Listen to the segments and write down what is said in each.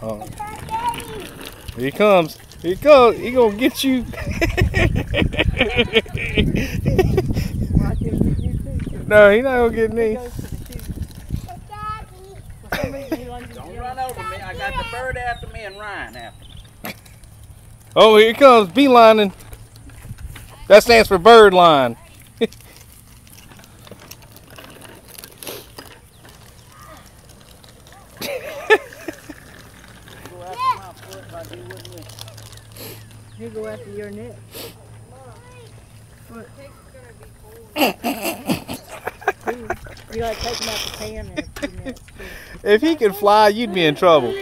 Oh. Here he comes. Here he comes. He gonna get you. No, he not gonna get me. Don't run over me. I got the bird after me and Ryan after me. Oh, here he comes. Beelining. That stands for bird line. He'll go after your net. What? You gotta take him out the pan in a few minutes. If he could fly, you'd be in trouble.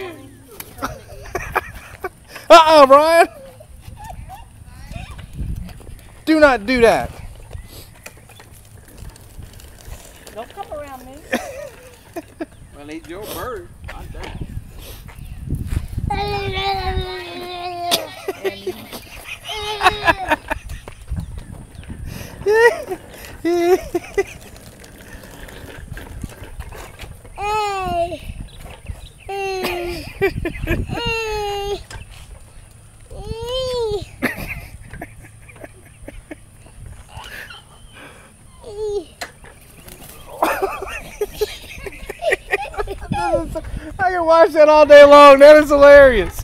Brian! Do not do that. Don't come around me. Well, he's your bird. I'm done. I can watch that all day long. That is hilarious.